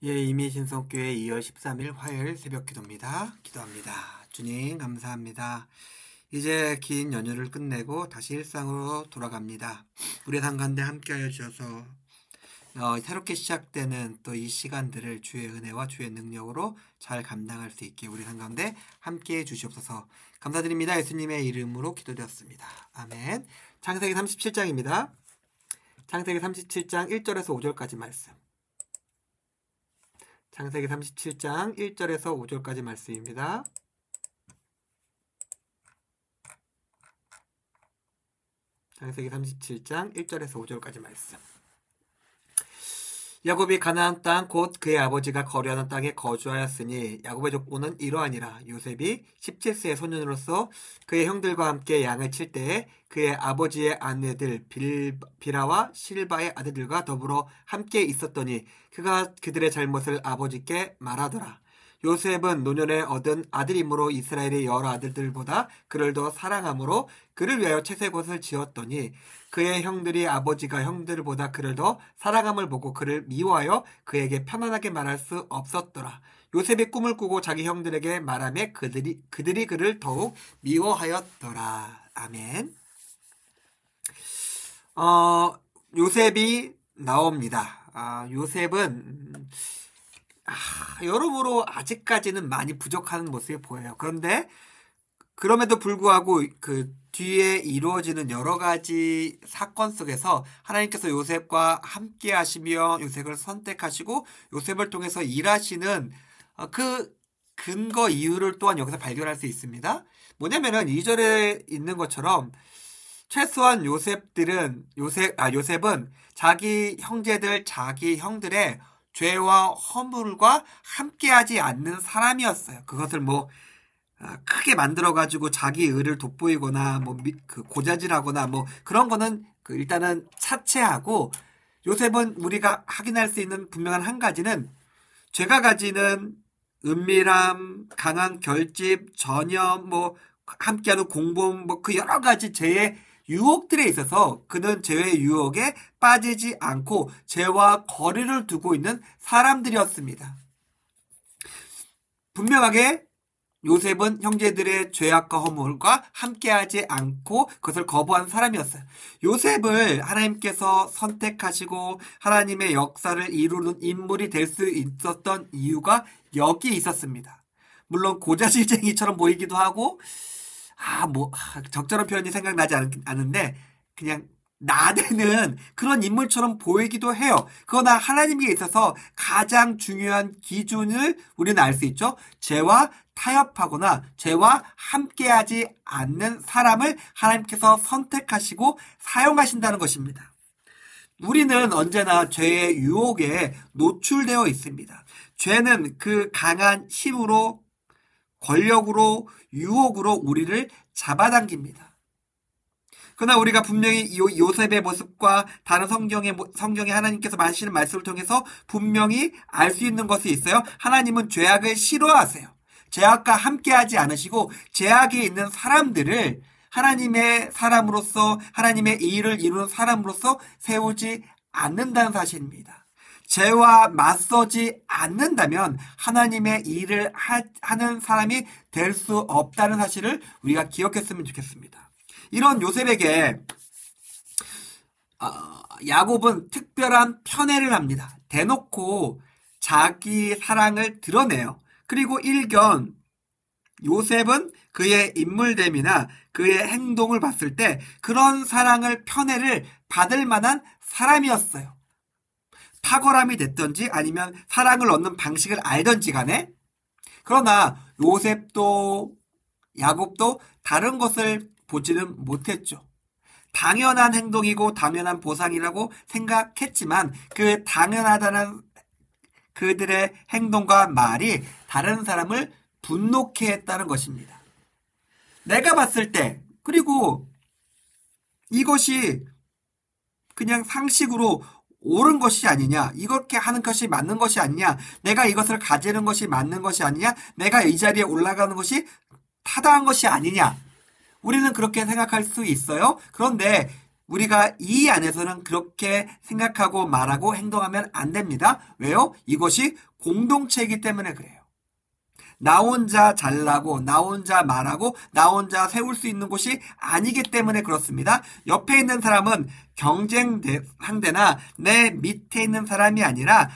예, 이미신성교회 2월 13일 화요일 새벽 기도입니다. 기도합니다. 주님 감사합니다. 이제 긴 연휴를 끝내고 다시 일상으로 돌아갑니다. 우리 상가운데 함께하여 주셔서 새롭게 시작되는 또 이 시간들을 주의 은혜와 주의 능력으로 잘 감당할 수 있게 우리 상가운데 함께해 주시옵소서. 감사드립니다. 예수님의 이름으로 기도드렸습니다. 아멘. 창세기 37장입니다. 창세기 37장 1절에서 5절까지 말씀. 창세기 37장 1절에서 5절까지 말씀입니다. 창세기 37장 1절에서 5절까지 말씀. 야곱이 가나안 땅 곧 그의 아버지가 거류하는 땅에 거주하였으니 야곱의 족보는 이러하니라. 요셉이 17세의 소년으로서 그의 형들과 함께 양을 칠 때에 그의 아버지의 아내들 빌하와 실바의 아들들과 더불어 함께 있었더니 그가 그들의 잘못을 아버지께 말하더라. 요셉은 노년에 얻은 아들이므로 이스라엘의 여러 아들들보다 그를 더 사랑하므로 그를 위하여 채색옷을 지었더니 그의 형들이 아버지가 형들보다 그를 더 사랑함을 보고 그를 미워하여 그에게 편안하게 말할 수 없었더라. 요셉이 꿈을 꾸고 자기 형들에게 말하며 그들이 그를 더욱 미워하였더라. 아멘. 요셉이 나옵니다. 요셉은 여러모로 아직까지는 많이 부족한 모습이 보여요. 그런데 그럼에도 불구하고 그 뒤에 이루어지는 여러 가지 사건 속에서 하나님께서 요셉과 함께 하시며 요셉을 선택하시고 요셉을 통해서 일하시는 그 근거 이유를 또한 여기서 발견할 수 있습니다. 뭐냐면은 2절에 있는 것처럼 최소한 요셉은 자기 형제들, 자기 형들의 죄와 허물과 함께하지 않는 사람이었어요. 그것을 크게 만들어가지고 자기 의를 돋보이거나 고자질하거나 그런 거는 일단은 차치하고 요셉은 우리가 확인할 수 있는 분명한 한 가지는 죄가 가지는 은밀함, 강한 결집, 전염, 함께하는 공범, 그 여러 가지 죄의 유혹들에 있어서 그는 죄의 유혹에 빠지지 않고 죄와 거리를 두고 있는 사람들이었습니다. 분명하게 요셉은 형제들의 죄악과 허물과 함께하지 않고 그것을 거부한 사람이었어요. 요셉을 하나님께서 선택하시고 하나님의 역사를 이루는 인물이 될 수 있었던 이유가 여기 있었습니다. 물론 고자질쟁이처럼 보이기도 하고 적절한 표현이 생각나지 않은데 그냥 나대는 그런 인물처럼 보이기도 해요. 그러나 하나님께 있어서 가장 중요한 기준을 우리는 알 수 있죠. 죄와 타협하거나 죄와 함께하지 않는 사람을 하나님께서 선택하시고 사용하신다는 것입니다. 우리는 언제나 죄의 유혹에 노출되어 있습니다. 죄는 그 강한 힘으로 권력으로 유혹으로 우리를 잡아당깁니다. 그러나 우리가 분명히 요셉의 모습과 다른 성경에 하나님께서 하시는 말씀을 통해서 분명히 알 수 있는 것이 있어요. 하나님은 죄악을 싫어하세요. 죄악과 함께하지 않으시고 죄악이 있는 사람들을 하나님의 사람으로서 하나님의 일을 이루는 사람으로서 세우지 않는다는 사실입니다. 죄와 맞서지 않는다면 하나님의 일을 하는 사람이 될 수 없다는 사실을 우리가 기억했으면 좋겠습니다. 이런 요셉에게 야곱은 특별한 편애를 합니다. 대놓고 자기 사랑을 드러내요. 그리고 일견 요셉은 그의 인물됨이나 그의 행동을 봤을 때 그런 사랑을 편애를 받을 만한 사람이었어요. 탁월함이 됐든지 아니면 사랑을 얻는 방식을 알든지 간에. 그러나 요셉도 야곱도 다른 것을 보지는 못했죠. 당연한 행동이고 당연한 보상이라고 생각했지만 그 당연하다는 그들의 행동과 말이 다른 사람을 분노케 했다는 것입니다. 내가 봤을 때 그리고 이것이 그냥 상식으로 옳은 것이 아니냐, 이렇게 하는 것이 맞는 것이 아니냐, 내가 이것을 가지는 것이 맞는 것이 아니냐, 내가 이 자리에 올라가는 것이 타당한 것이 아니냐, 우리는 그렇게 생각할 수 있어요. 그런데 우리가 이 안에서는 그렇게 생각하고 말하고 행동하면 안 됩니다. 왜요? 이것이 공동체이기 때문에 그래요. 나 혼자 잘나고 나 혼자 말하고 나 혼자 세울 수 있는 곳이 아니기 때문에 그렇습니다. 옆에 있는 사람은 경쟁 상대나 내 밑에 있는 사람이 아니라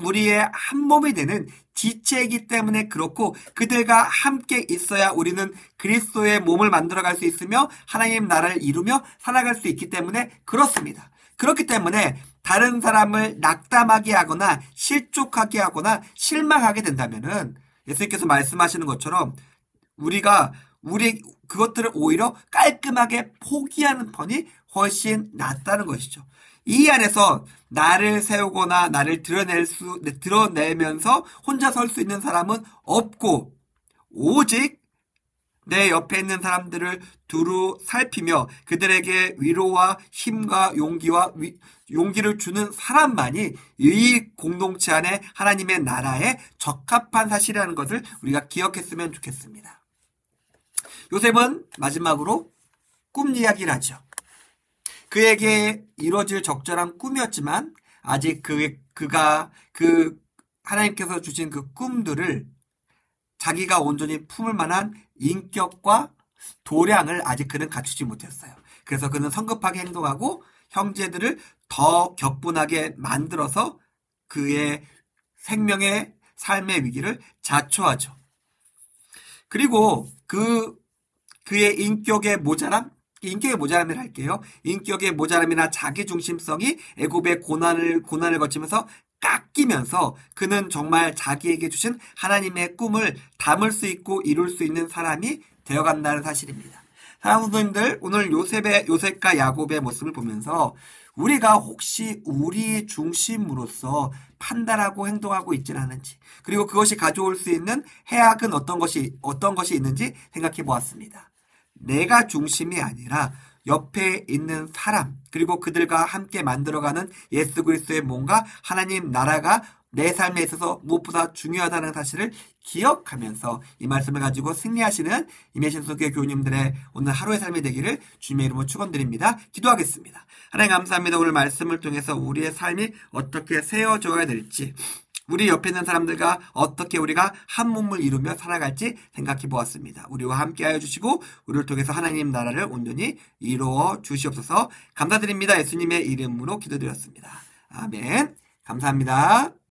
우리의 한 몸이 되는 지체이기 때문에 그렇고 그들과 함께 있어야 우리는 그리스도의 몸을 만들어갈 수 있으며 하나님 나라를 이루며 살아갈 수 있기 때문에 그렇습니다. 그렇기 때문에 다른 사람을 낙담하게 하거나 실족하게 하거나 실망하게 된다면은 예수님께서 말씀하시는 것처럼 우리가 그것들을 오히려 깔끔하게 포기하는 편이 훨씬 낫다는 것이죠. 이 안에서 나를 세우거나 나를 드러내면서 혼자 설 수 있는 사람은 없고 오직 내 옆에 있는 사람들을 두루 살피며 그들에게 위로와 힘과 용기를 주는 사람만이 이 공동체 안에 하나님의 나라에 적합한 사실이라는 것을 우리가 기억했으면 좋겠습니다. 요셉은 마지막으로 꿈 이야기를 하죠. 그에게 이루어질 적절한 꿈이었지만 아직 그가 하나님께서 주신 그 꿈들을 자기가 온전히 품을 만한 인격과 도량을 아직 그는 갖추지 못했어요. 그래서 그는 성급하게 행동하고 형제들을 더 격분하게 만들어서 그의 생명의 삶의 위기를 자초하죠. 그리고 그의 인격의 모자람이라 할게요. 인격의 모자람이나 자기중심성이 애굽의 고난을 거치면서 깎이면서 그는 정말 자기에게 주신 하나님의 꿈을 담을 수 있고 이룰 수 있는 사람이 되어간다는 사실입니다. 사랑하는 성도님들, 오늘 요셉과 야곱의 모습을 보면서 우리가 혹시 우리 중심으로서 판단하고 행동하고 있지는 않은지, 그리고 그것이 가져올 수 있는 해악은 어떤 것이 있는지 생각해 보았습니다. 내가 중심이 아니라 옆에 있는 사람, 그리고 그들과 함께 만들어가는 예수 그리스도의 몸과 하나님 나라가 내 삶에 있어서 무엇보다 중요하다는 사실을 기억하면서 이 말씀을 가지고 승리하시는 임예신소교회 교우님들의 오늘 하루의 삶이 되기를 주님의 이름으로 축원드립니다. 기도하겠습니다. 하나님 감사합니다. 오늘 말씀을 통해서 우리의 삶이 어떻게 세워져야 될지, 우리 옆에 있는 사람들과 어떻게 우리가 한 몸을 이루며 살아갈지 생각해 보았습니다. 우리와 함께 하여 주시고 우리를 통해서 하나님 나라를 온전히 이루어 주시옵소서. 감사드립니다. 예수님의 이름으로 기도드렸습니다. 아멘. 감사합니다.